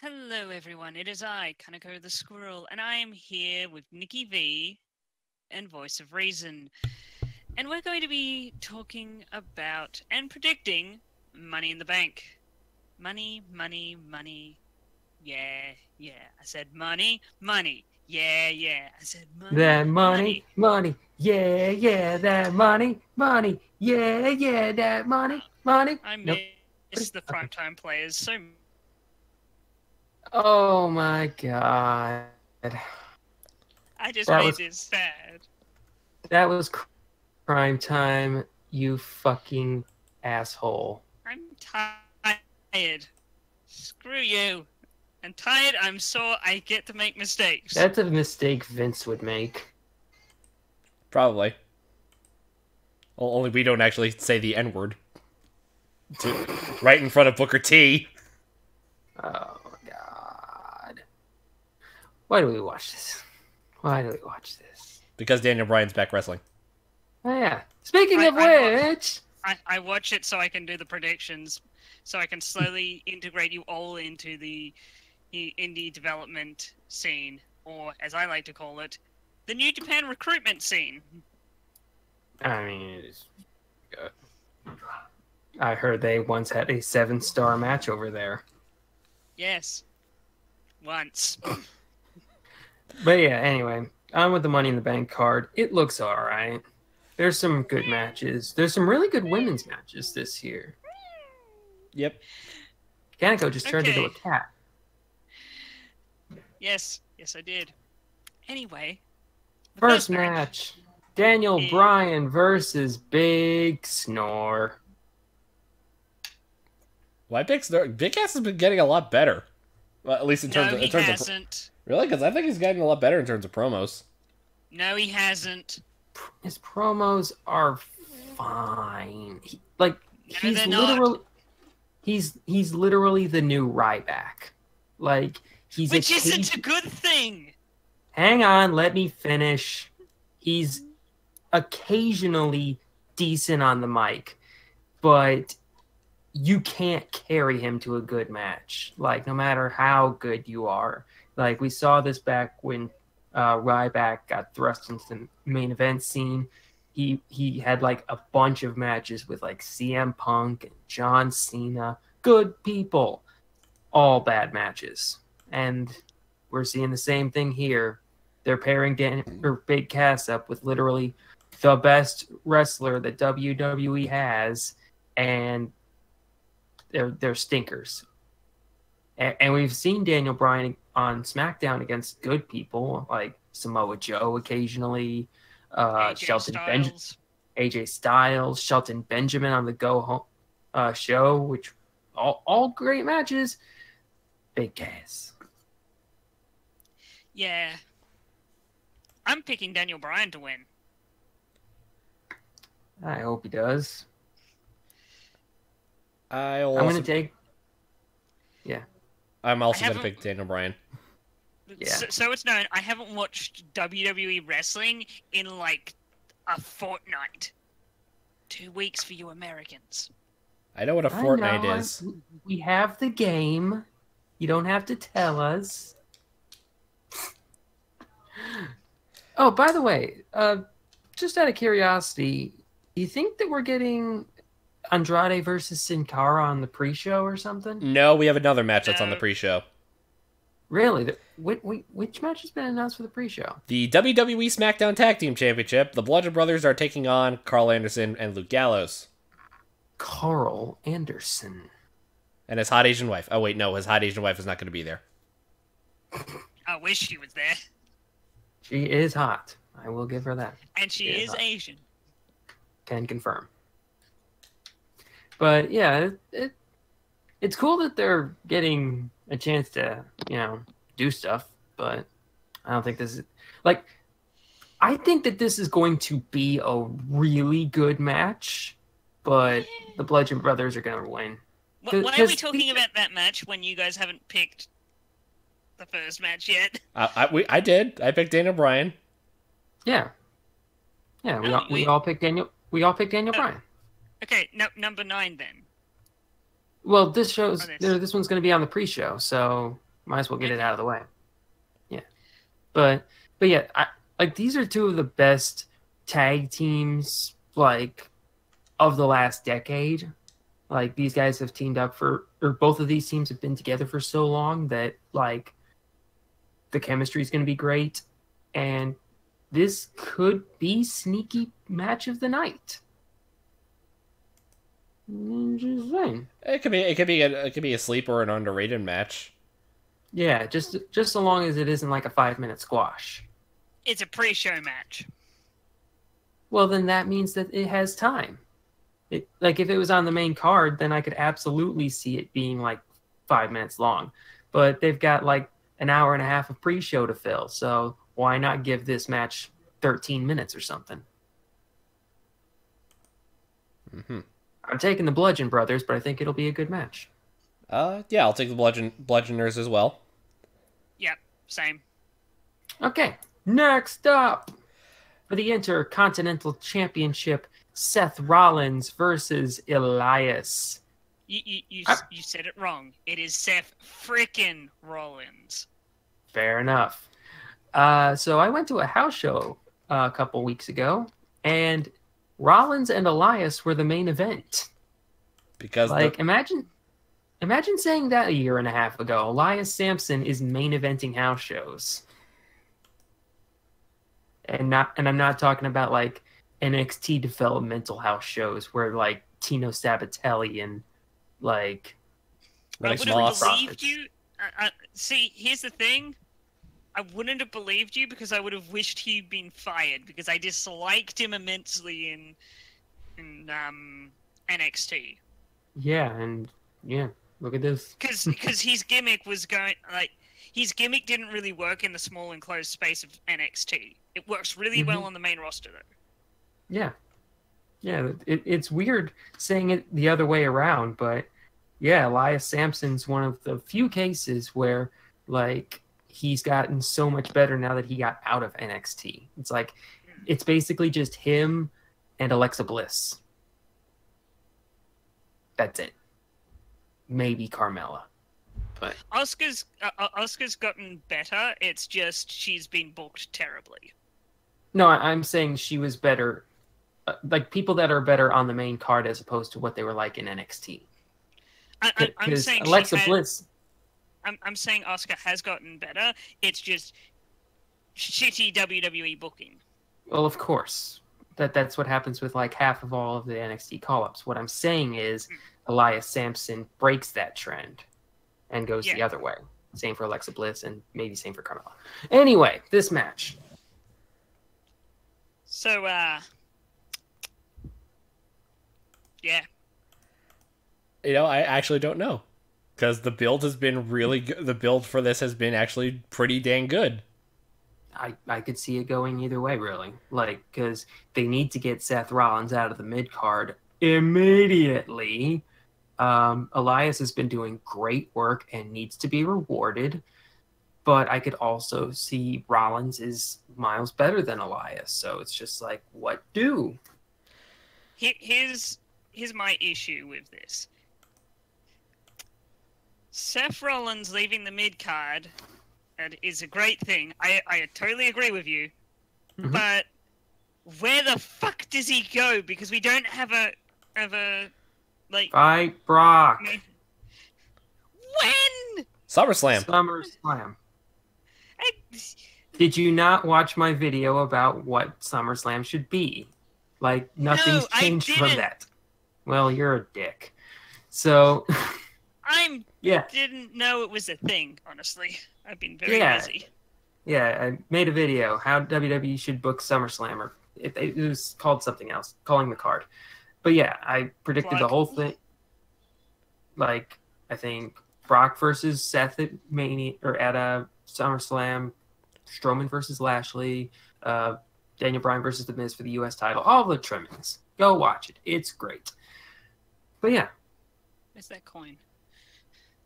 Hello everyone, it is I, Kaneko the Squirrel, and I am here with Nikki V and Voice of Reason. And we're going to be talking about and predicting Money in the Bank. Money, money, money. Yeah, yeah. I said money, money. Yeah, yeah. I said money, That money. money, yeah, yeah, that money, yeah, yeah, that money. I Nope. miss the Okay. primetime players so Oh my god. I just That made was this sad. that was crime time, you fucking asshole. I'm tired. Screw you. I'm tired, I'm sore, I get to make mistakes. That's a mistake Vince would make. Probably. Well, only we don't actually say the N word. Right in front of Booker T. Oh god. Why do we watch this? Why do we watch this? Because Daniel Bryan's back wrestling. Oh yeah. Speaking of which, I watch it so I can do the predictions, so I can slowly integrate you all into the indie development scene, or as I like to call it, the New Japan recruitment scene. I mean, it's good. I heard they once had a 7-star match over there. Yes. Once. But yeah, anyway, on with the Money in the Bank card. It looks alright. There's some good matches. There's some really good women's matches this year. Yep. Kaneko just turned into a cat. Yes, I did. Anyway. First match. Daniel Bryan versus Big Snore. Why Big Ass has been getting a lot better. Well, at least in terms of... he hasn't. Really? Because I think he's getting a lot better in terms of promos. No, he hasn't. His promos are fine. He's literally the new Ryback. Like, Which isn't a good thing. Hang on, let me finish. He's occasionally decent on the mic, but you can't carry him to a good match. Like, no matter how good you are. Like, we saw this back when Ryback got thrust into the main event scene. He had like a bunch of matches with like CM Punk and John Cena. Good people. All bad matches. And we're seeing the same thing here. They're pairing Big Cass up with literally the best wrestler that WWE has, and they're stinkers. And we've seen Daniel Bryan on SmackDown against good people like Samoa Joe occasionally, AJ Styles, Shelton Benjamin on the Go Home show, which all great matches. Big Cass. Yeah. I'm picking Daniel Bryan to win. I hope he does. I'm going to take... Yeah. I'm also going to pick Daniel Bryan. Yeah. So it's known, I haven't watched WWE wrestling in like a fortnight. 2 weeks for you Americans. I know what a fortnight is. We have the game. You don't have to tell us. Oh, by the way, just out of curiosity, do you think that we're getting Andrade versus Sin Cara on the pre-show or something? No, we have another match that's on the pre-show. Really? Which match has been announced for the pre-show? The WWE SmackDown Tag Team Championship. The Bludgeon Brothers are taking on Carl Anderson and Luke Gallows. Carl Anderson. And his hot Asian wife. Oh, wait, no, his hot Asian wife is not going to be there. I wish she was there. She is hot. I will give her that. And she is Asian. Can confirm. But yeah, it's cool that they're getting a chance to, do stuff. But I don't think this is... Like, I think that this is going to be a really good match. But the Bludgeon Brothers are going to win. Why are we talking about that match when you guys haven't picked the first match yet? I did. I picked Daniel Bryan. Yeah. Yeah, we all picked Daniel. We all picked Daniel Bryan. Okay, number 9 then. Well, this one's going to be on the pre-show, so Might as well get it out of the way. Yeah. But yeah, like these are two of the best tag teams like of the last decade. Like these guys have teamed up or both of these teams have been together for so long that like the chemistry is going to be great, and this could be sneaky match of the night. I'm just saying. It could be a sleeper or an underrated match. Yeah, just so long as it isn't like a 5-minute squash. It's a pre-show match. Well, then that means that it has time. Like if it was on the main card, then I could absolutely see it being like 5 minutes long. But they've got like an hour and a half of pre-show to fill, so why not give this match 13 minutes or something? Mm-hmm. I'm taking the Bludgeon Brothers, but I think it'll be a good match. Yeah, I'll take the Bludgeoners as well. Yep, same. Okay, next up for the Intercontinental Championship, Seth Rollins versus Elias. You said it wrong. It is Seth frickin' Rollins. Fair enough. So I went to a house show a couple weeks ago, and Rollins and Elias were the main event. Because like imagine saying that a year and a half ago. Elias Sampson is main eventing house shows. And I'm not talking about like NXT developmental house shows where like Tino Sabatelli and like I would have believed you. See, here's the thing. I wouldn't have believed you because I would have wished he'd been fired because I disliked him immensely in NXT. Yeah, and yeah, look at this. Because his gimmick was going like his gimmick didn't really work in the small enclosed space of NXT. It works really well on the main roster though. Yeah. Yeah, it's weird saying it the other way around, but yeah, Elias Sampson's one of the few cases where like he's gotten so much better now that he got out of NXT. It's like it's basically just him and Alexa Bliss. That's it. Maybe Carmella. But Asuka's gotten better. It's just she's been booked terribly. No, I'm saying she was better. Like people that are better on the main card as opposed to what they were like in NXT. I'm saying Alexa Bliss. I'm saying Asuka has gotten better. It's just shitty WWE booking. Well, of course. That's what happens with like half of all of the NXT call-ups. What I'm saying is Elias Sampson breaks that trend and goes the other way. Same for Alexa Bliss and maybe same for Carmella. Anyway, this match. So, yeah. You know, I actually don't know. Because the build has been really good. The build for this has been actually pretty dang good. I could see it going either way, really. Like, because they need to get Seth Rollins out of the mid-card immediately. Elias has been doing great work and needs to be rewarded. But I could also see Rollins is miles better than Elias. So it's just like, what do? Here's my issue with this. Seth Rollins leaving the mid-card is a great thing. I totally agree with you. Mm-hmm. But where the fuck does he go? Because we don't have a like... Fight Brock. When? SummerSlam. Did you not watch my video about what SummerSlam should be? Like, nothing's changed from that. Well, you're a dick. So... didn't know it was a thing, honestly. I've been very busy. Yeah, I made a video, how WWE should book SummerSlam, or it was called something else, calling the card. But yeah, I predicted the whole thing. Like, I think Brock versus Seth at Mania, or at SummerSlam, Strowman versus Lashley, Daniel Bryan versus The Miz for the U.S. title, all the trimmings. Go watch it. It's great. But yeah. Where's that coin?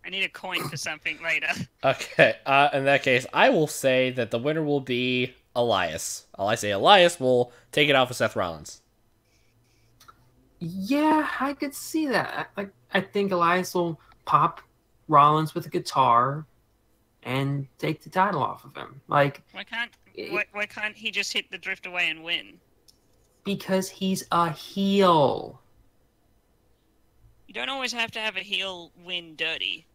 I need a coin for something later. Okay, in that case, I will say that the winner will be Elias. I say Elias will take it off of Seth Rollins. Yeah, I could see that. I think Elias will pop Rollins with a guitar, and take the title off of him. Like, Why can't he just hit the drift away and win? because he's a heel. You don't always have to have a heel win dirty.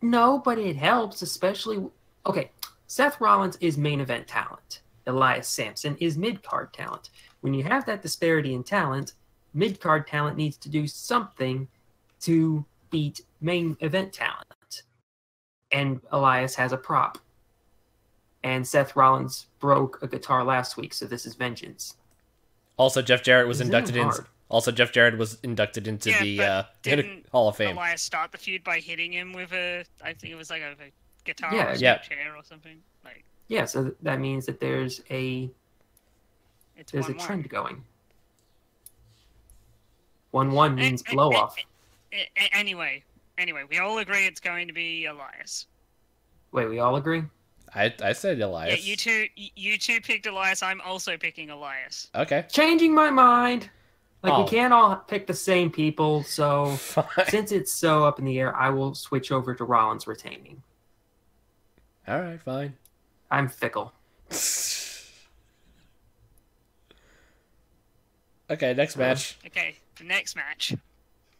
No, but it helps, especially... Okay, Seth Rollins is main event talent. Elias Sampson is mid-card talent. When you have that disparity in talent, mid-card talent needs to do something to beat main event talent. And Elias has a prop. And Seth Rollins broke a guitar last week, so this is vengeance. Also, Jeff Jarrett was This inducted isn't in. hard. Also, Jeff Jarrett was inducted into but the didn't Hall of Fame. Elias start the feud by hitting him with I think it was like a guitar Yeah, or yeah. chair or something. Like, Yeah, so that means that there's a it's 1-1. trend going. 1-1 means blow off. Anyway, we all agree it's going to be Elias. Wait, we all agree? I said Elias. Yeah, you two picked Elias. I'm also picking Elias. Okay. Changing my mind. Like, Oh. we can't all pick the same people, so Fine. since it's so up in the air, I will switch over to Rollins retaining. All right, fine. I'm fickle. Okay, next match. Okay, the next match.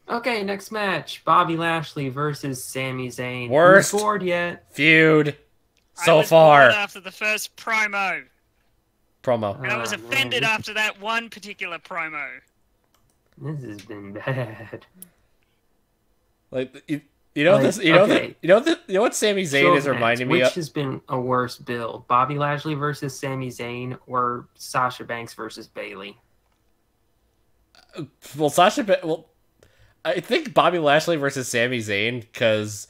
Okay, next match. Bobby Lashley versus Sami Zayn. Worst. Who's bored yet? Feud. I So was far. bored after the first promo, Promo. and I was Oh, offended man. after that one particular promo. This has been bad. Like you know Like, this. You know okay. you know what Sami Zayn Show is of reminding hands. me Which of. has been a worse build? Bobby Lashley versus Sami Zayn or Sasha Banks versus Bayley? Well, I think Bobby Lashley versus Sami Zayn because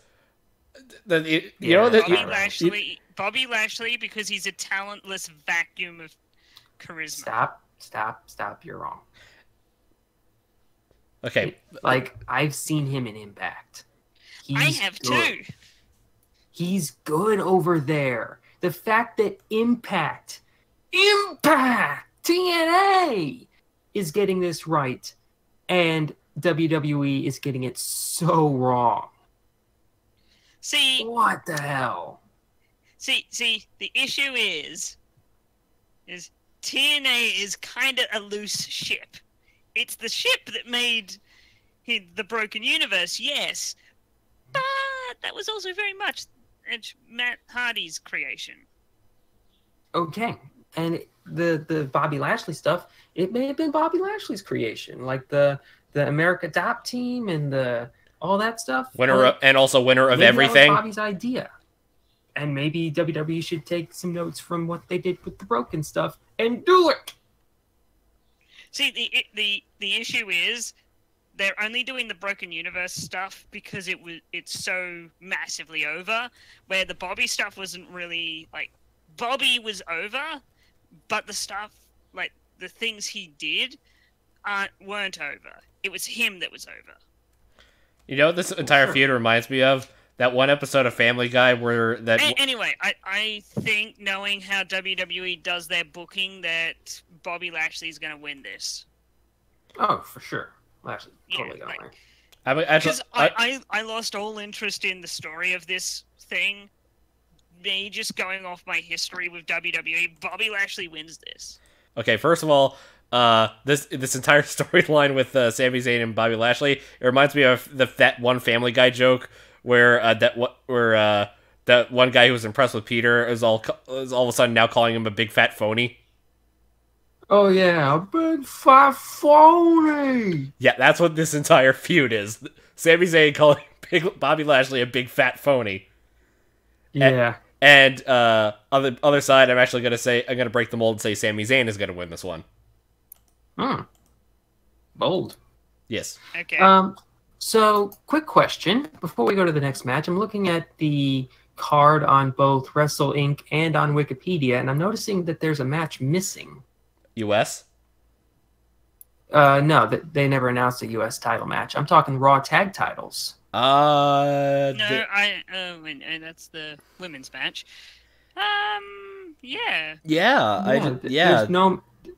you know that Bobby Lashley because he's a talentless vacuum of charisma. Stop. You're wrong. okay. Like, I've seen him in Impact. I have good. too. He's good over there. The fact that Impact, TNA is getting this right, and WWE is getting it so wrong. See, What the hell? the issue is TNA is kind of a loose ship. It's the ship that made the Broken Universe, yes, but that was also very much Matt Hardy's creation. Okay, and the Bobby Lashley stuff, it may have been Bobby Lashley's creation, like the America Top team and all that stuff. Winner of maybe everything. That was Bobby's idea, and maybe WWE should take some notes from what they did with the Broken stuff and do it. See, the issue is they're only doing the Broken Universe stuff because it's so massively over. Where the Bobby stuff wasn't really like Bobby was over, but the stuff like the things he did weren't over. It was him that was over. You know what this entire feud reminds me of? That one episode of Family Guy where that. Anyway, I think knowing how WWE does their booking, that Bobby Lashley's going to win this. Oh, for sure. Lashley's totally gonna win. Because I lost all interest in the story of this thing. Me just going off my history with WWE, Bobby Lashley wins this. Okay, first of all, this entire storyline with Sami Zayn and Bobby Lashley, it reminds me of that one Family Guy joke where that one guy who was impressed with Peter is all of a sudden now calling him a big fat phony. Oh yeah, a big fat phony. Yeah, that's what this entire feud is. Sami Zayn calling Bobby Lashley a big fat phony. Yeah. And on the other side, I'm actually gonna break the mold and say Sami Zayn is gonna win this one. Bold. Yes. Okay. So, quick question before we go to the next match. I'm looking at the card on both Wrestle Inc. and on Wikipedia, and I'm noticing that there's a match missing. U.S.? No, they never announced a U.S. title match. I'm talking Raw tag titles. No, that's the women's match. Yeah.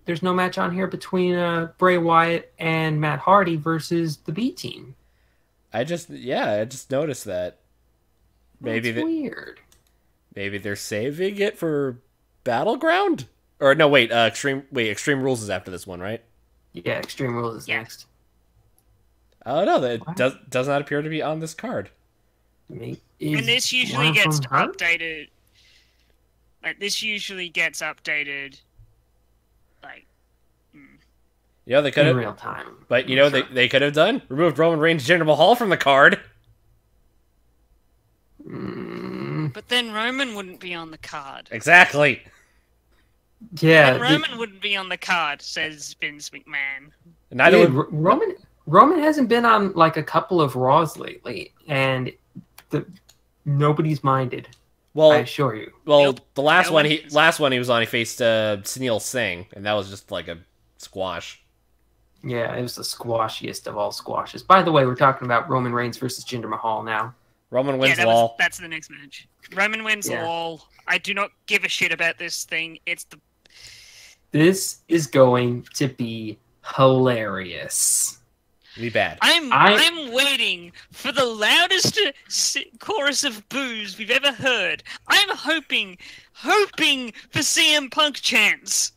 There's no match on here between Bray Wyatt and Matt Hardy versus the B Team. I just noticed that. Maybe That's weird. Maybe they're saving it for Battleground? Or no, wait, Extreme Rules is after this one, right? Yeah, Extreme Rules is next. Oh no, that does not appear to be on this card. And this usually gets updated. Like, this usually gets updated, like... Yeah, they could have... in real time. But, you know, they could have done? Removed Roman Reigns' Jinder Mahal from the card. But then Roman wouldn't be on the card. Exactly. Yeah. Roman wouldn't be on the card, says Vince McMahon. Neither Roman hasn't been on, like, a couple of Raws lately, and nobody's minded. Well, I assure you. Well, the last one he was on, he faced Sunil Singh, and that was just like a squash. Yeah, it was the squashiest of all squashes. By the way, we're talking about Roman Reigns versus Jinder Mahal now. Roman wins LOL. That's the next match. Roman wins LOL. I do not give a shit about this thing. This is going to be hilarious. Be bad. I'm waiting for the loudest chorus of boos we've ever heard. I'm hoping for CM Punk chants.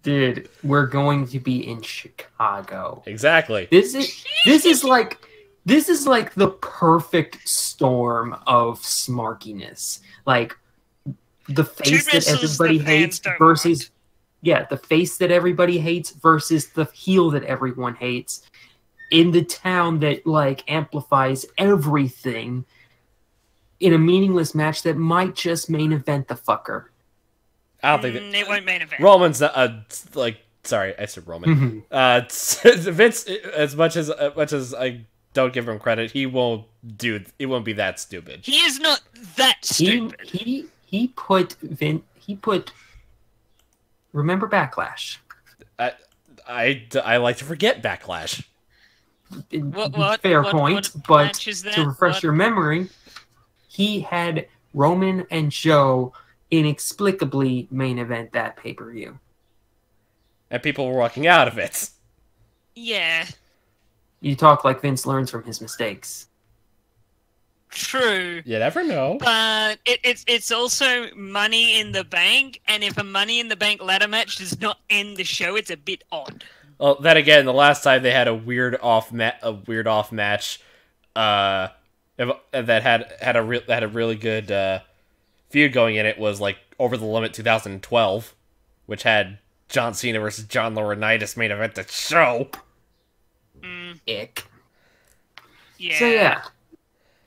Dude, we're going to be in Chicago. Exactly. This is like the perfect storm of smarkiness. Like the face that everybody hates versus the face that everybody hates versus the heel that everyone hates in the town that like amplifies everything in a meaningless match that might just main event the fucker. I don't think it won't main event. Roman's sorry, I said Roman. Vince, as much as I don't give him credit, he won't be that stupid. He is not that stupid. He put remember Backlash? I like to forget Backlash. Fair point, but to refresh your memory, he had Roman and Joe inexplicably main event that pay-per-view. And people were walking out of it. Yeah. You talk like Vince learns from his mistakes. True. You never know. But it's also Money in the Bank, and if a Money in the Bank ladder match does not end the show, it's a bit odd. Well, then again, the last time they had a weird off match, that had a really good feud going in it was like Over the Limit 2012, which had John Cena versus John Laurinaitis main event the show. Ick. Yeah. So yeah,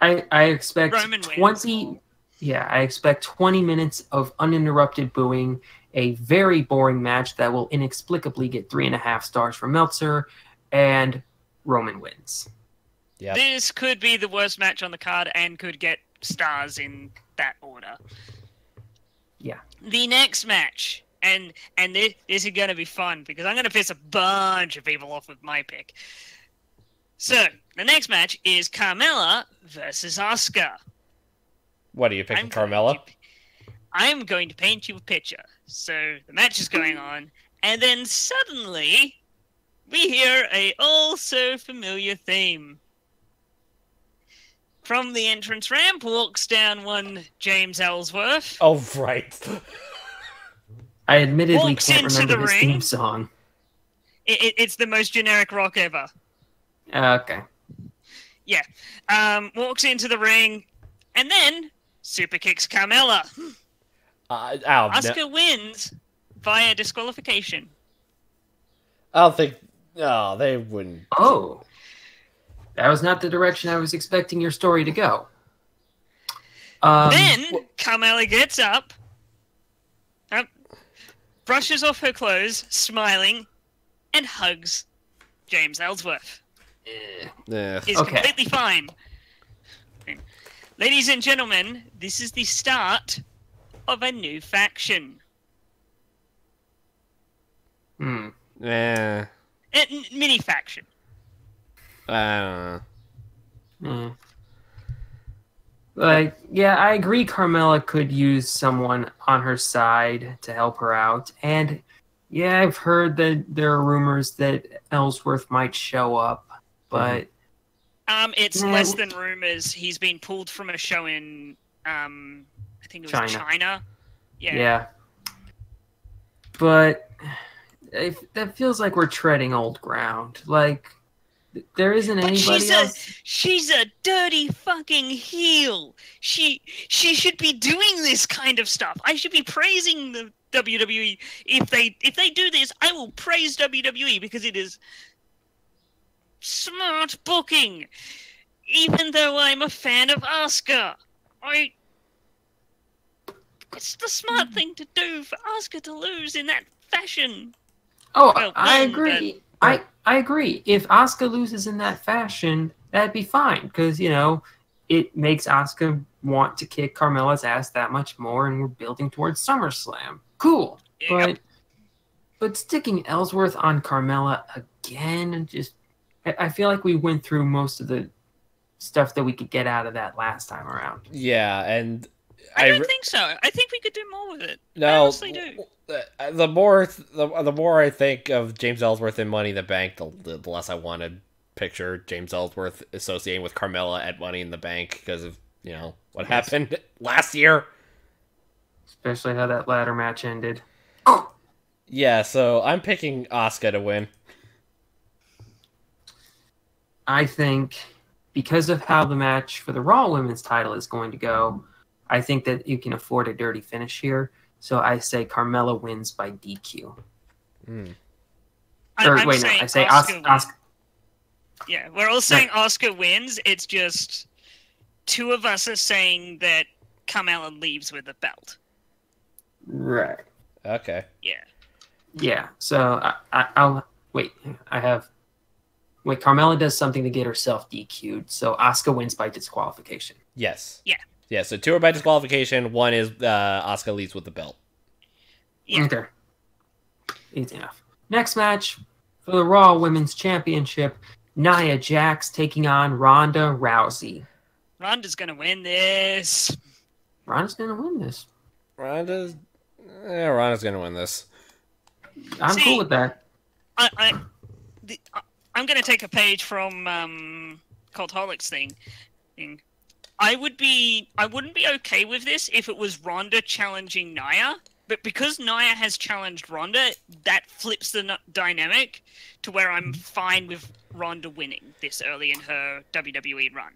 I expect 20. Yeah, I expect 20 minutes of uninterrupted booing. A very boring match that will inexplicably get 3.5 stars from Meltzer, and Roman wins. Yeah. This could be the worst match on the card and could get stars in that order. Yeah. The next match, and this is going to be fun because I'm going to piss a bunch of people off with my pick. So, the next match is Carmella versus Asuka. What, are you picking Carmella? I'm going to paint you a picture. So, the match is going on, and then suddenly, we hear a all-so-familiar theme. From the entrance ramp walks down one James Ellsworth. Oh, right. I admittedly can't remember his theme song. It's the most generic rock ever. Okay. Yeah. Walks into the ring, and then super kicks Carmella. Asuka wins via disqualification. I don't think... No, they wouldn't. Oh. That was not the direction I was expecting your story to go. Then Carmella gets up, brushes off her clothes, smiling, and hugs James Ellsworth. Is completely fine. Ladies and gentlemen, this is the start of a new faction. Yeah. Mini faction. Like, yeah, I agree Carmella could use someone on her side to help her out. And, yeah, I've heard that there are rumors that Ellsworth might show up. But It's Nah, less than rumors. He's been pulled from a show in, I think it was China. Yeah. But that feels like we're treading old ground. Like, there isn't anybody else. She's a dirty fucking heel. She should be doing this kind of stuff. I should be praising the WWE. If they do this, I will praise WWE because it is smart booking. Even though I'm a fan of Asuka, it's the smart thing to do for Asuka to lose in that fashion. Oh, Well, I agree. I agree. If Asuka loses in that fashion, that'd be fine because it makes Asuka want to kick Carmella's ass that much more, and we're building towards SummerSlam. Cool. Yep. But sticking Ellsworth on Carmella again, I feel like we went through most of the stuff that we could get out of that last time around. Yeah, and I don't think so. I think we could do more with it. No, I honestly do. The more I think of James Ellsworth in Money in the Bank, the less I want to picture James Ellsworth associating with Carmella at Money in the Bank because of what happened last year. Especially how that ladder match ended. Yeah, so I'm picking Asuka to win. I think because of how the match for the Raw Women's title is going to go, I think that you can afford a dirty finish here. So I say Carmella wins by DQ. I say Asuka. Yeah, we're all saying Asuka wins. It's just two of us are saying that Carmella leaves with a belt. Right. Okay. Yeah. Yeah. So I'll wait. Carmella does something to get herself DQ'd. So Asuka wins by disqualification. Yes. Yeah. Yeah, so 2 are by disqualification, 1 is Asuka leads with the belt. Yeah. Okay. Easy enough. Next match for the Raw Women's Championship, Nia Jax taking on Ronda Rousey. Ronda's going to win this. Ronda's going to win this. Ronda's going to win this. I'm cool with that. I'm going to take a page from Cultaholics thing. I wouldn't be okay with this if it was Ronda challenging Naya, but because Naya has challenged Ronda, that flips the dynamic to where I'm fine with Ronda winning this early in her WWE run.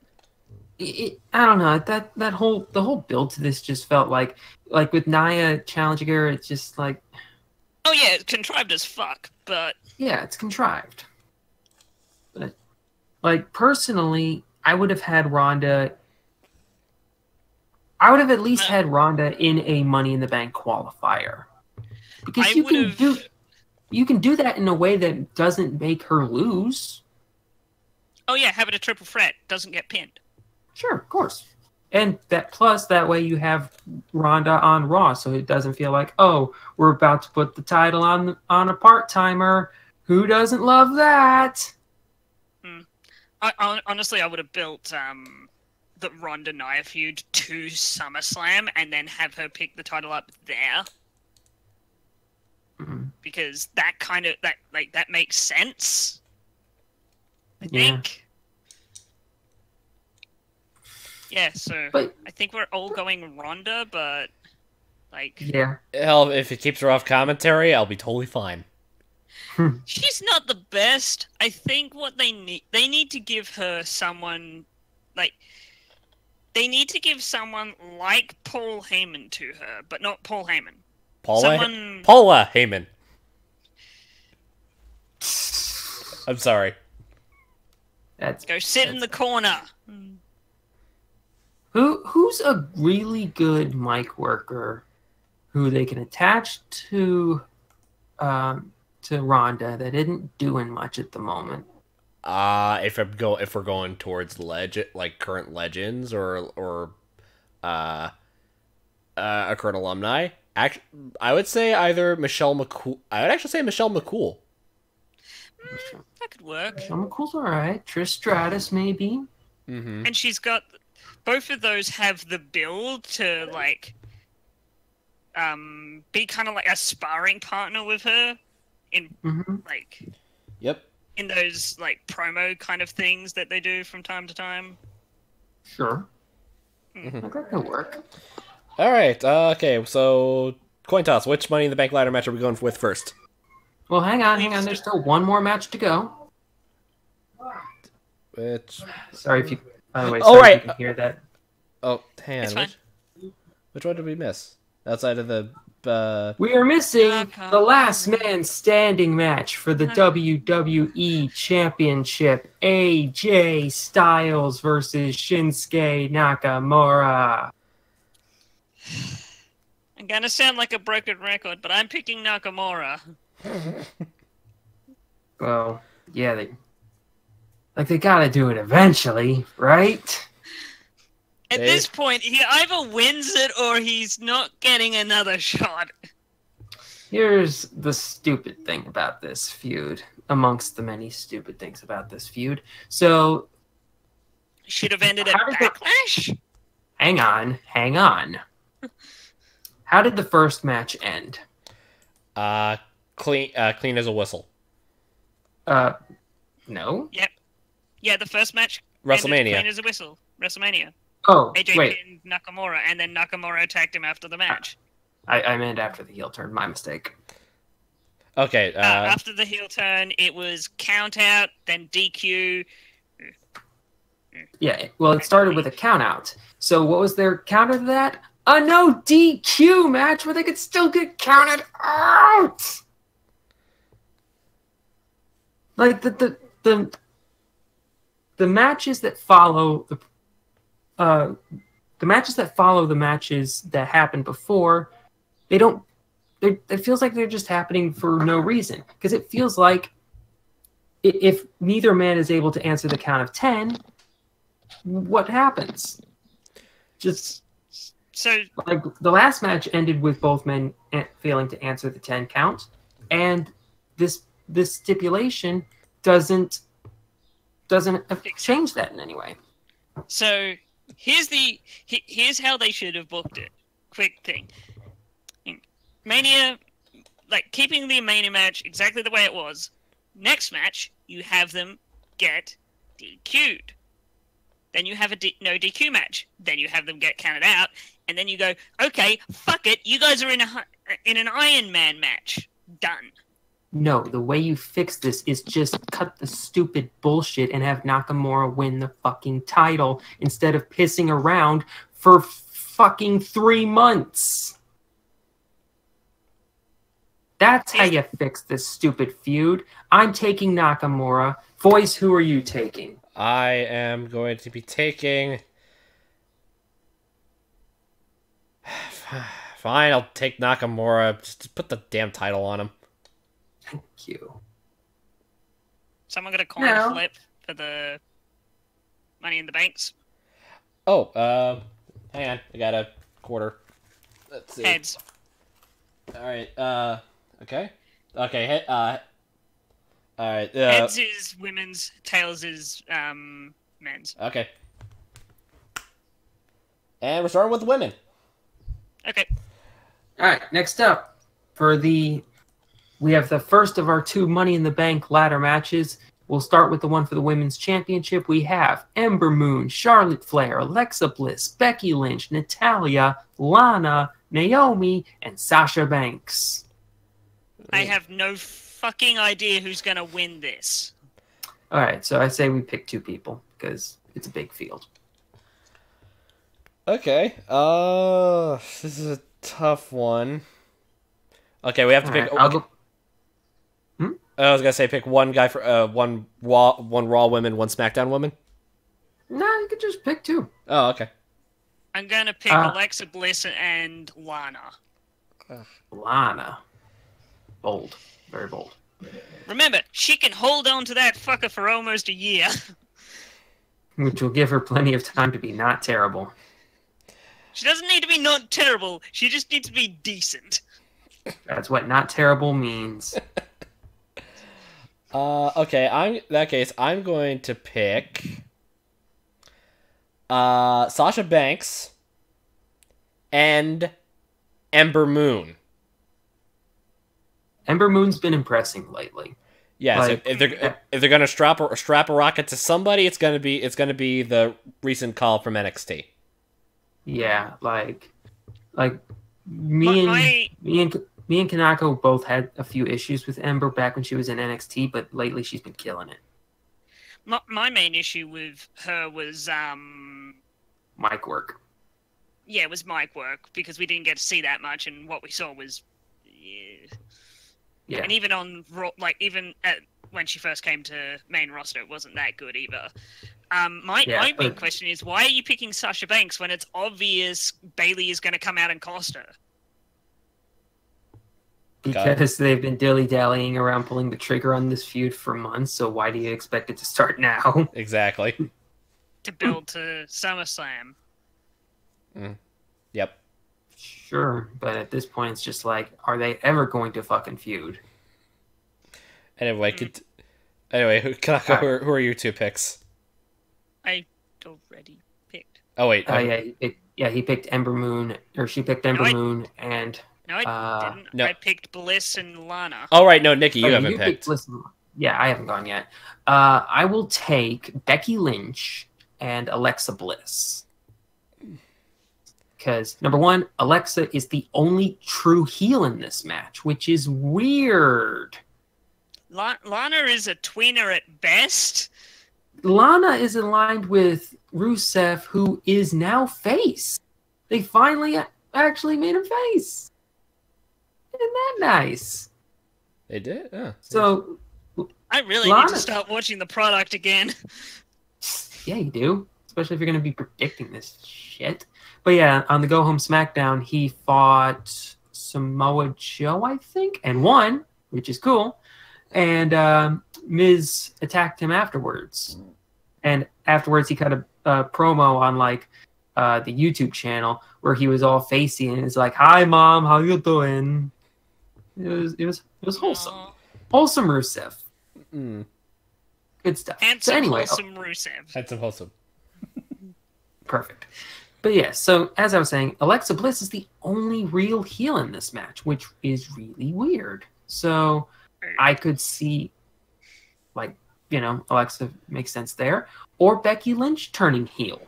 I don't know, the whole build to this just felt like with Naya challenging her, it's just like, oh yeah, it's contrived as fuck, but yeah, it's contrived. But personally, I would have had Ronda. I would have at least had Ronda in a Money in the Bank qualifier, because you can do that in a way that doesn't make her lose. Oh yeah, have it a triple threat, doesn't get pinned. Sure, of course. And that way you have Ronda on Raw, so it doesn't feel like, oh, we're about to put the title on a part-timer. Who doesn't love that? Honestly, I would have built the Ronda Naya feud to SummerSlam and then have her pick the title up there. Because that makes sense. I think. Yeah, so I think we're all going Ronda, but yeah. Hell, if it keeps her off commentary, I'll be totally fine. She's not the best. I think what they need to give her someone they need to give someone like Paul Heyman to her, but not Paul Heyman. Paula Heyman. I'm sorry. Go sit in the corner. Who's a really good mic worker who they can attach to Ronda that isn't doing much at the moment? If we're going towards current legends or a current alumni, I would say either Michelle McCool. I would actually say Michelle McCool. That could work. Michelle McCool's alright. Trish Stratus maybe. Mm-hmm. And she's got both of those have the build to be kind of like a sparring partner with her in Yep. in those like promo kind of things that they do from time to time. Sure. That could work. All right. Okay. So coin toss. Which Money in the Bank ladder match are we going with first? Well, hang on. There's still one more match to go. Which? Sorry if you. By the way, Oh, sorry right. if you can hear that. Oh, hang on. It's fine. Which one did we miss? Outside of the. We are missing the last man standing match for the WWE Championship. AJ Styles versus Shinsuke Nakamura. I'm gonna sound like a broken record, but I'm picking Nakamura. Well, yeah, they gotta do it eventually, right? At this point, he either wins it or he's not getting another shot. Here's the stupid thing about this feud, amongst the many stupid things about this feud. So, should have ended at Backlash? Hang on. How did the first match end? Clean as a whistle. No. Yep. Yeah, the first match. WrestleMania. Clean as a whistle. WrestleMania. Oh, AJ wait. pinned Nakamura, and then Nakamura attacked him after the match. I meant after the heel turn. My mistake. Okay. After the heel turn, it was count out, then DQ. Yeah, well, it started with a count out. So what was their counter to that? A no DQ match where they could still get counted out. Like the matches that follow the matches that follow the matches that happened before, it feels like they're just happening for no reason. Because it feels like if neither man is able to answer the count of 10, what happens? Just so like the last match ended with both men failing to answer the 10 count, and this stipulation doesn't change that in any way. So here's how they should have booked it. Quick thing. Mania, like keeping the Mania match exactly the way it was. Next match, you have them get DQ'd. Then you have no DQ match. Then you have them get counted out, and then you go, okay, fuck it, you guys are in an Iron Man match. Done. No, the way you fix this is just cut the stupid bullshit and have Nakamura win the fucking title instead of pissing around for fucking 3 months. That's how you fix this stupid feud. I'm taking Nakamura. Voice, who are you taking? I am going to be taking... Fine, I'll take Nakamura. Just put the damn title on him. Thank you. Someone got a coin flip for the Money in the Banks. Oh, hang on. I got a quarter. Let's see. Heads. All right. Okay. Okay. All right. Heads is women's. Tails is men's. Okay. And we're starting with women. Okay. All right. Next up, we have the first of our 2 Money in the Bank ladder matches. We'll start with the one for the Women's Championship. We have Ember Moon, Charlotte Flair, Alexa Bliss, Becky Lynch, Natalya, Lana, Naomi, and Sasha Banks. I have no fucking idea who's going to win this. All right, so I say we pick 2 people because it's a big field. Okay. This is a tough one. Okay, we have to pick. Right, I'll go. I was gonna say pick one guy for one Raw woman, one SmackDown woman. No, you could just pick 2. Oh, okay. I'm going to pick Alexa Bliss and Lana. Lana. Bold. Very bold. Remember, she can hold on to that fucker for almost a year. Which will give her plenty of time to be not terrible. She doesn't need to be not terrible. She just needs to be decent. That's what not terrible means. Okay, in that case, I'm going to pick Sasha Banks and Ember Moon. Ember Moon's been impressing lately. Yeah, Like, so if they're gonna strap a rocket to somebody, it's gonna be the recent call from NXT. yeah, like My me and Kanako both had a few issues with Ember back when she was in NXT, but lately she's been killing it. my main issue with her was Mic work. yeah, it was mic work because we didn't get to see that much, and what we saw was Yeah. And even on like even when she first came to main roster, it wasn't that good either. My big question is, why are you picking Sasha Banks when it's obvious Bayley is going to come out and cost her? Because they've been dilly-dallying around pulling the trigger on this feud for months, so why do you expect it to start now? Exactly. To build to SummerSlam. Yep. Sure, but at this point, it's just like, are they ever going to fucking feud? Anyway, Kanako, who are your two picks? I already picked. Oh wait. He picked Ember Moon, or she picked Ember Moon, and no, I didn't. No. I picked Bliss and Lana. Oh right, no, Nikki, you haven't picked. Yeah, I haven't gone yet. I will take Becky Lynch and Alexa Bliss. Because, number one, Alexa is the only true heel in this match, which is weird. Lana is a tweener at best. Lana is aligned with Rusev, who is now face. They finally actually made him face. Isn't that nice? They did? Yeah. So, I really need to start watching the product again. Yeah, you do. Especially if you're going to be predicting this shit. But yeah, on the Go Home Smackdown, he fought Samoa Joe, I think, and won, which is cool. And Miz attacked him afterwards. And afterwards, he cut a promo on like the YouTube channel where he was all facey and it's like, "Hi, Mom, how you doing?" It was wholesome, wholesome Rusev. Good stuff. Handsome, so anyway, wholesome Rusev. Handsome, wholesome. Perfect. But yeah, so as I was saying, Alexa Bliss is the only real heel in this match, which is really weird. So I could see, like, Alexa makes sense there. Or Becky Lynch turning heel.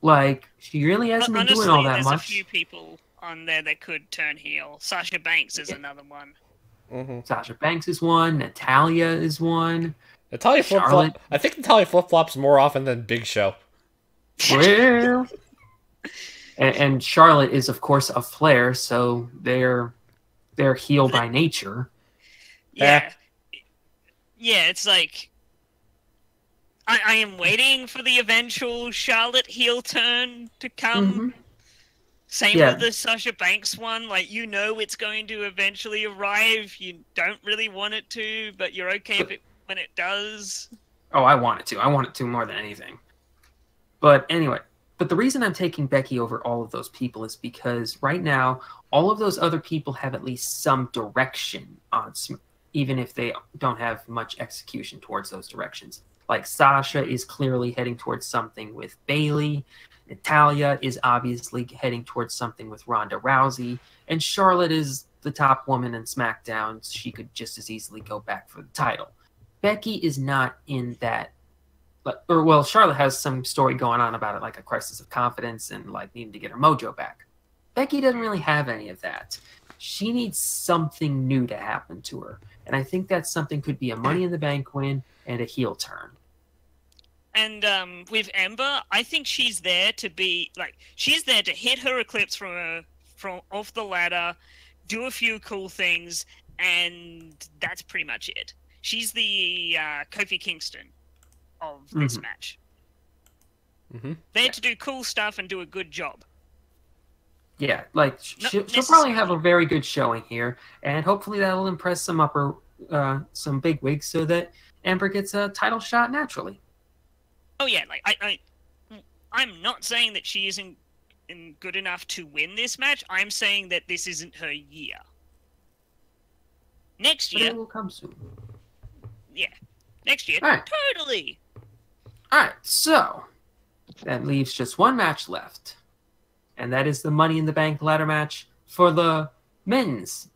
Like, she really hasn't been doing all that much. There's a few people on there that could turn heel. Sasha Banks is another one. Mm-hmm. Sasha Banks is one. Natalya is one. Natalya flip-flop. I think Natalya flip-flops more often than Big Show. Well... And Charlotte is, of course, a Flair, so they're heel by nature. Yeah. Yeah, it's like... I am waiting for the eventual Charlotte heel turn to come. Mm-hmm. Same with the Sasha Banks one. Like, it's going to eventually arrive. You don't really want it to, but you're okay when it does. Oh, I want it to. I want it to more than anything. But anyway... But the reason I'm taking Becky over all of those people is because right now, all of those other people have at least some direction on, even if they don't have much execution towards those directions. Like Sasha is clearly heading towards something with Bayley. Natalya is obviously heading towards something with Ronda Rousey. And Charlotte is the top woman in SmackDown. She could just as easily go back for the title. Becky is not in that. Charlotte has some story going on about it, like a crisis of confidence and like needing to get her mojo back. Becky doesn't really have any of that. She needs something new to happen to her. And I think that something could be a Money in the Bank win and a heel turn. And with Ember, I think she's there to hit her eclipse from off the ladder, do a few cool things, and that's pretty much it. She's the Kofi Kingston of this match. Mm-hmm. There to do cool stuff and do a good job. Yeah, like she'll probably have a very good showing here, and hopefully that'll impress some bigwigs so that Ember gets a title shot naturally. Oh yeah, like I'm not saying that she isn't good enough to win this match. I'm saying that this isn't her year. Next year, it will come soon. Yeah, next year, right. Totally. All right, so that leaves just one match left, and that is the Money in the Bank ladder match for the men's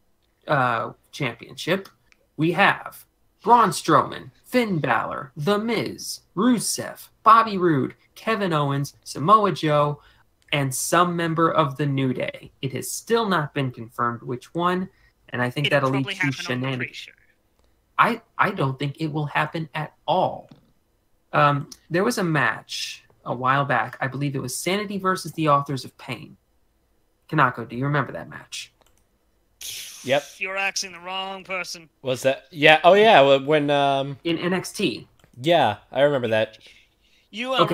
championship. We have Braun Strowman, Finn Balor, The Miz, Rusev, Bobby Roode, Kevin Owens, Samoa Joe, and some member of the New Day. It has still not been confirmed which one, and I think that'll lead to shenanigans. I don't think it will happen at all. There was a match a while back. I believe it was Sanity versus the Authors of Pain. Kanako, do you remember that match? Yep. You're asking the wrong person. Was that? Yeah. Oh, yeah. When in NXT. Yeah, I remember that. You are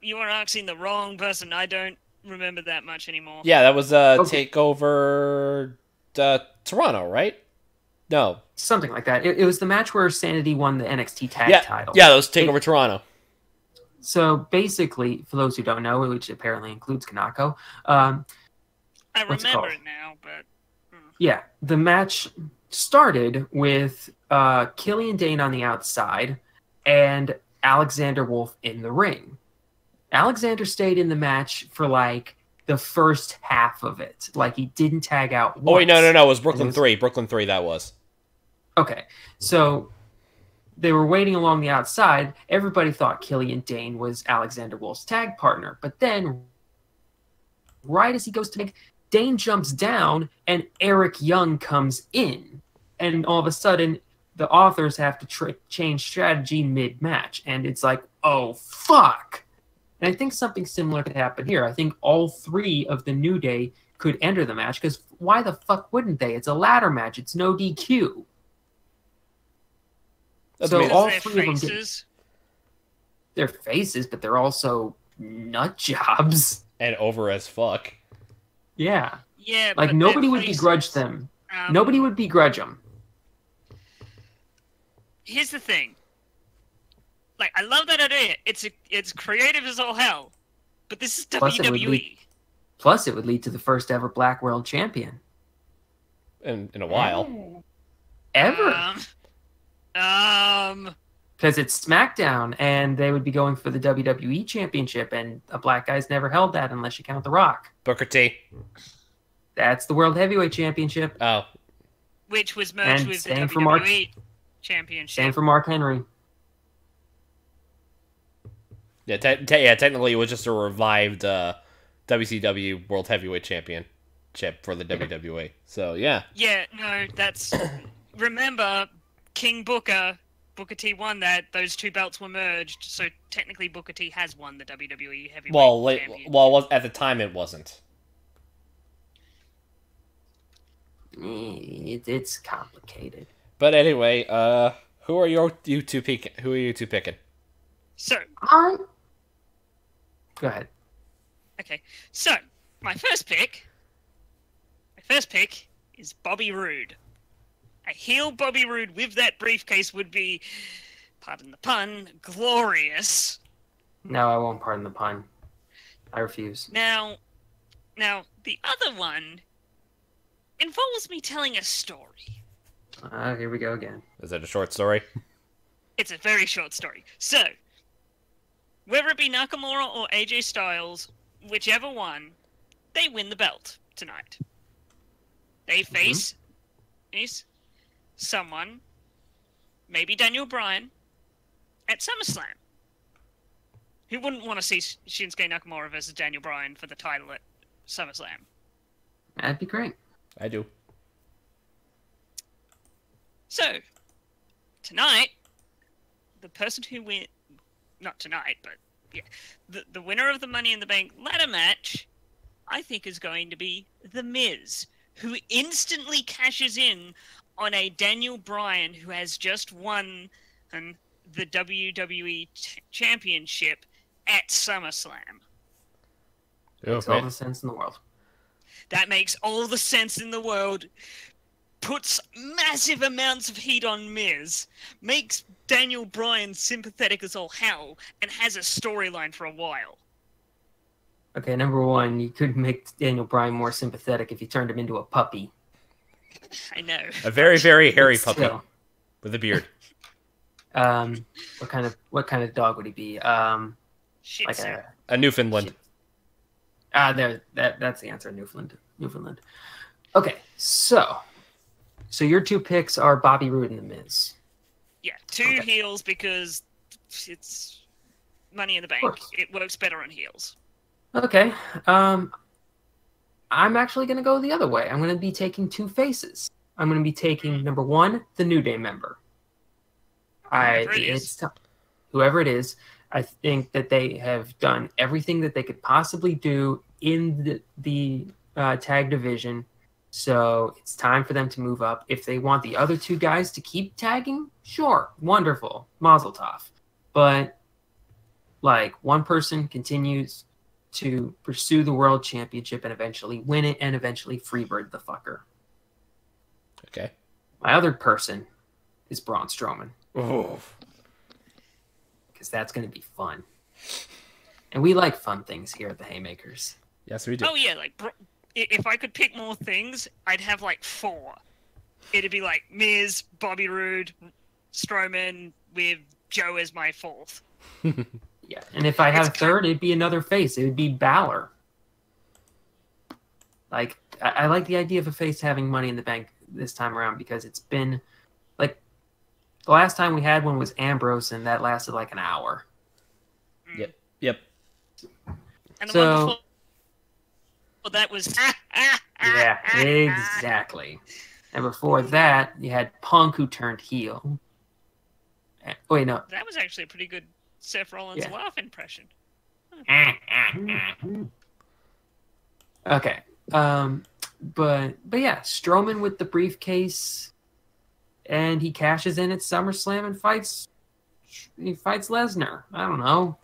you are asking the wrong person. I don't remember that much anymore. Yeah, that was Takeover Toronto, right? No. Something like that. It was the match where Sanity won the NXT tag title. Yeah, that was Takeover Toronto. So basically, for those who don't know, which apparently includes Kanako, I remember it now, but... Yeah, the match started with Killian Dane on the outside and Alexander Wolf in the ring. Alexander stayed in the match for like the first half of it. Like he didn't tag out once. Oh wait, no, it was Brooklyn 3. Brooklyn 3 that was. Okay. So they were waiting along the outside. Everybody thought Killian Dane was Alexander Wolf's tag partner, but then right as he goes to make, Dane jumps down and Eric Young comes in. And all of a sudden, the Authors have to change strategy mid-match. And it's like, oh, fuck. And I think something similar could happen here. I think all three of the New Day could enter the match, because why the fuck wouldn't they? It's a ladder match. It's no DQ. So all three of them they're faces, but they're also nut jobs. And over as fuck. Yeah. Yeah, like nobody would begrudge them. Nobody would begrudge them. Here's the thing. Like, I love that idea. It's creative as all hell. But this is WWE. Plus, it would lead to the first ever Black World Champion. In a while. Ever. Because it's SmackDown, and they would be going for the WWE Championship, and a black guy's never held that unless you count The Rock. Booker T. That's the World Heavyweight Championship. Oh. Which was merged with the WWE Championship. Same for Mark Henry. Yeah, technically it was just a revived WCW World Heavyweight Championship for the WWE. So, yeah. Yeah, no, that's... Remember, King Booker T won that. Those two belts were merged, so technically Booker T has won the WWE Heavyweight Championship. Well, at the time it wasn't. It's complicated. But anyway, who are you two picking? So, go ahead. Okay, so my first pick is Bobby Roode. A heel Bobby Roode with that briefcase would be, pardon the pun, glorious. No, I won't pardon the pun. I refuse. Now, the other one involves me telling a story. Here we go again. Is that a short story? It's a very short story. So, whether it be Nakamura or AJ Styles, whichever one, they win the belt tonight. They face someone, maybe Daniel Bryan, at SummerSlam. Who wouldn't want to see Shinsuke Nakamura versus Daniel Bryan for the title at SummerSlam? That'd be great. I do. So, tonight, the person who wins... Not tonight, but yeah. The winner of the Money in the Bank ladder match, I think, is going to be The Miz, who instantly cashes in on a Daniel Bryan who has just won the WWE Championship at SummerSlam. Makes all the sense in the world. That makes all the sense in the world. Puts massive amounts of heat on Miz, makes Daniel Bryan sympathetic as all hell, and has a storyline for a while. Okay, number one, you could make Daniel Bryan more sympathetic if you turned him into a puppy. I know. A very, very hairy puppy with a beard. What kind of dog would he be? Shih like Tzu. A Newfoundland. That's the answer. Newfoundland. Okay, so your two picks are Bobby Roode and The Miz. Yeah, two heels because it's Money in the Bank. It works better on heels. Okay. I'm actually going to go the other way. I'm going to be taking two faces. I'm going to be taking number one, the New Day member. Whoever it is, I think that they have done everything that they could possibly do in the tag division. So it's time for them to move up. If they want the other two guys to keep tagging, sure, wonderful, mazel tov. But like one person continues to pursue the world championship and eventually win it and eventually freebird the fucker. Okay. My other person is Braun Strowman. Oh. Because that's going to be fun. And we like fun things here at the Haymakers. Yes, we do. Oh, yeah, like, if I could pick more things, I'd have, like, 4. It'd be, like, Miz, Bobby Roode, Strowman, with Joe as my 4th. Yeah, and if I had a third, it'd be another face. It would be Balor. Like, I like the idea of a face having Money in the Bank this time around because it's been, like, the last time we had one was Ambrose, and that lasted like an hour. Yep. And the one before, well, that was... Yeah, exactly. And before that, you had Punk who turned heel. Wait, no. That was actually a pretty good Seth Rollins laugh impression. Okay. But yeah, Strowman with the briefcase, and he cashes in at SummerSlam and fights Lesnar. I don't know.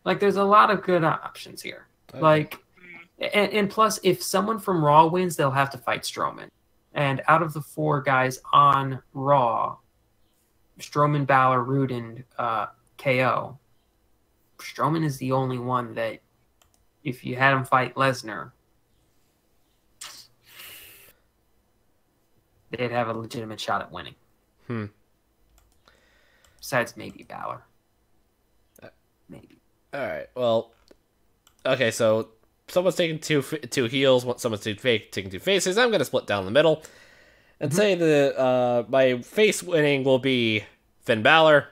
Like, there's a lot of good options here. Okay. Like, and plus, if someone from Raw wins, they'll have to fight Strowman. And out of the 4 guys on Raw, Strowman, Balor, Roode, and KO, Strowman is the only one that, if you had him fight Lesnar, they'd have a legitimate shot at winning. Besides maybe Balor. Maybe. All right. Well, okay. So someone's taking two heels. Someone's taking two faces. I'm gonna split down the middle and say the my face winning will be Finn Balor,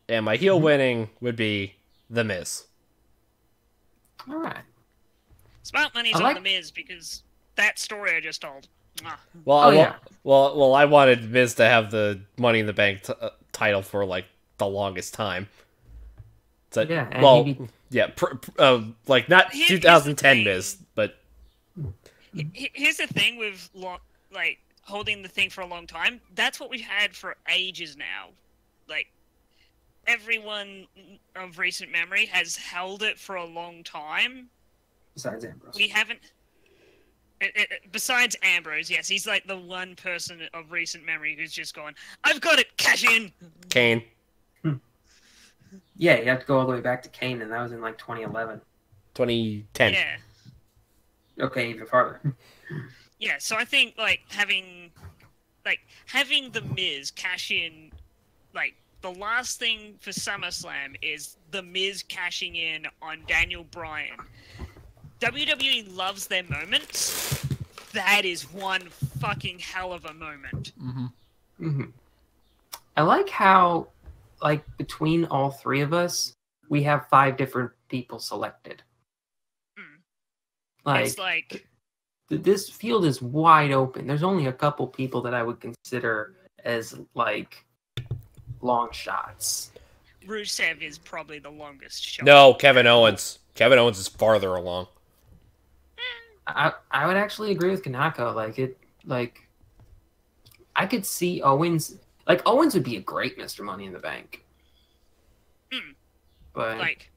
and my heel winning would be The Miz. All right. Smart money's on The Miz because that story I just told. Well, I wanted Miz to have the Money in the Bank title for like the longest time. So, like not 2010 Miz, but here's the thing with like holding the thing for a long time. That's what we've had for ages now. Like everyone of recent memory has held it for a long time. Besides Ambrose, we haven't. Besides Ambrose, yes, he's like the one person of recent memory who's just gone, I've got it, cash in! Kane. Yeah, you have to go all the way back to Kane, and that was in like 2011. 2010. Yeah. Okay, even farther. Yeah, so I think like having The Miz cash in, like the last thing for SummerSlam is The Miz cashing in on Daniel Bryan. WWE loves their moments. That is one fucking hell of a moment. I like how, like, between all 3 of us, we have 5 different people selected. It's like this field is wide open. There's only a couple people that I would consider as like long shots. Rusev is probably the longest shot. No, Kevin Owens. Kevin Owens is farther along. I would actually agree with Kanako. I could see Owens. Like, Owens would be a great Mr. Money in the Bank. But like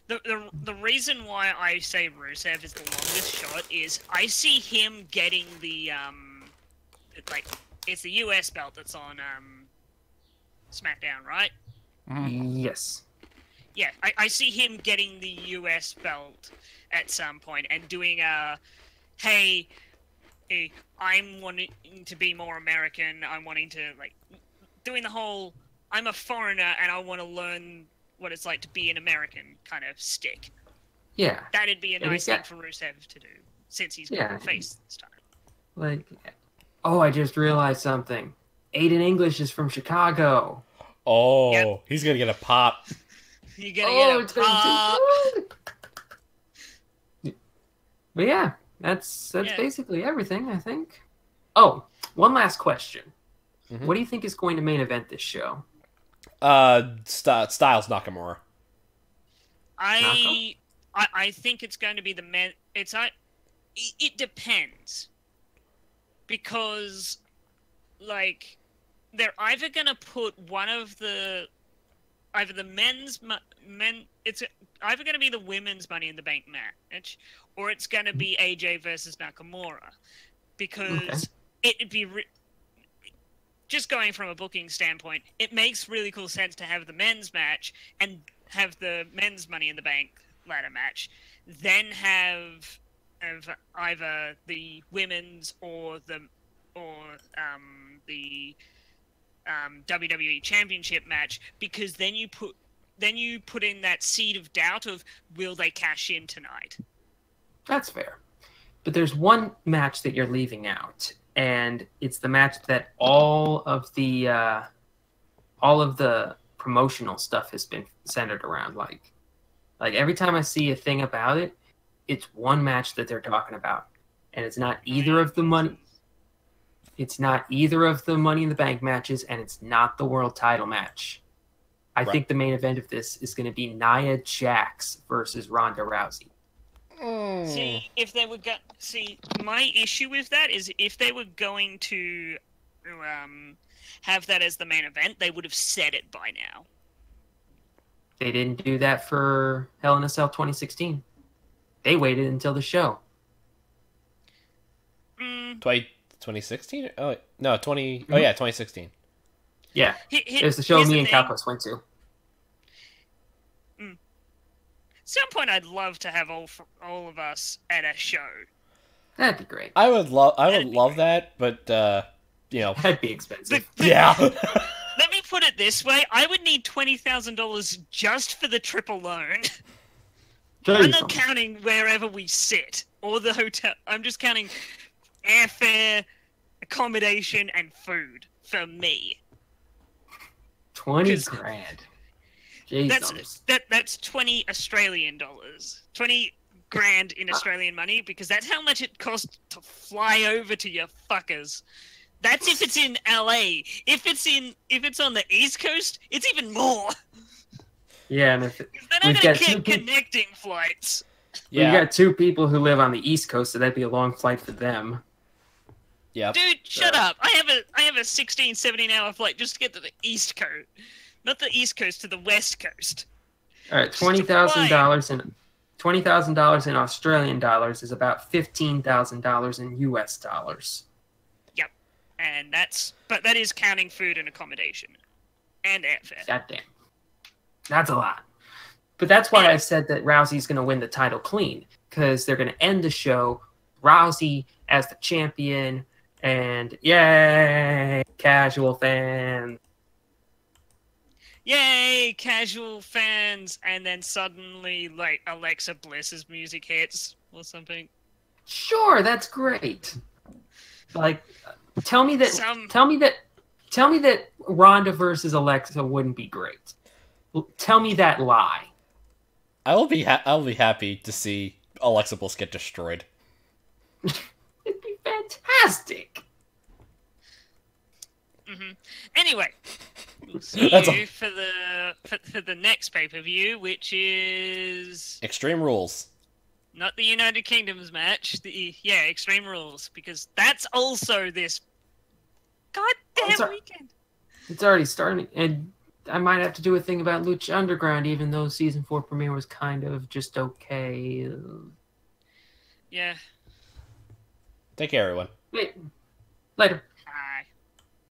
the reason why I say Rusev is the longest shot is I see him getting the it's the US belt that's on Smackdown, right? Yes. Yeah, I see him getting the US belt at some point and doing hey, I'm wanting to be more American. I'm wanting to, like, doing the whole, I'm a foreigner and I want to learn what it's like to be an American kind of stick. Yeah. That'd be a nice thing for Rusev to do, since he's got a face this time. Like, oh, I just realized something. Aiden English is from Chicago. Oh, Yep. he's gonna get a pop. You're gonna It's get a pop. gonna be too good. But yeah, that's Yeah. basically everything, I think. Oh, one last question. Mhm. What do you think is going to main event this show? Styles Nakamura. I think it's going to be the men. It depends, because like they're either going to put one of either the it's either going to be the women's Money in the Bank match, or it's going to be AJ versus Nakamura, because it'd be just going from a booking standpoint, it makes really cool sense to have the men's match and have the men's Money in the Bank ladder match, then have either the women's or the WWE Championship match, because then you put in that seed of doubt of, will they cash in tonight? That's fair. But there's one match that you're leaving out, and it's the match that all of the promotional stuff has been centered around. Like every time I see a thing about it, it's one match that they're talking about, and it's not either of the money. It's not either of the Money in the Bank matches, and it's not the world title match. I think the main event of this is going to be Nia Jax versus Ronda Rousey. See, if they were my issue with that is, if they were going to have that as the main event, they would have said it by now. They didn't do that for Hell in a Cell 2016. They waited until the show. 2016? Oh no, 20. Oh yeah, 2016. Yeah, it was the show me and Kalkos went to. At some point, I'd love to have all of us at a show. That'd be great. I would love that, but That'd be expensive. Yeah. Let me put it this way: I would need $20,000 just for the trip alone. I'm not counting wherever we sit or the hotel. I'm just counting airfare, accommodation, and food for me. 20 grand. Jesus. That's 20 Australian dollars. 20 grand in Australian money, because that's how much it costs to fly over to your fuckers. That's if it's in LA. If it's on the East Coast, it's even more. Yeah, and then I'm gonna get connecting flights. Yeah, we got two people who live on the East Coast, so that'd be a long flight for them. Yeah. Dude, shut up! I have a 16, 17-hour flight just to get to the East Coast, not the East Coast, to the West Coast. All right, $20,000 in Australian dollars is about $15,000 in US dollars. Yep, and that is counting food and accommodation and airfare. Goddamn, that's a lot. But that's why I said that Rousey's going to win the title clean, because they're going to end the show Rousey as the champion, and yay, casual fans. Yay, casual fans, and then suddenly, like, Alexa Bliss's music hits or something. Sure, that's great. Like, tell me that Ronda versus Alexa wouldn't be great. Tell me that lie. I'll be happy to see Alexa Bliss get destroyed. It'd be fantastic. Mm-hmm. Anyway, we'll see you for the next pay-per-view, which is Extreme Rules. Not the United Kingdom's match. Extreme Rules, because that's also this goddamn weekend. It's already starting, and I might have to do a thing about Lucha Underground, even though season 4 premiere was kind of just okay. Yeah. Take care, everyone. Later.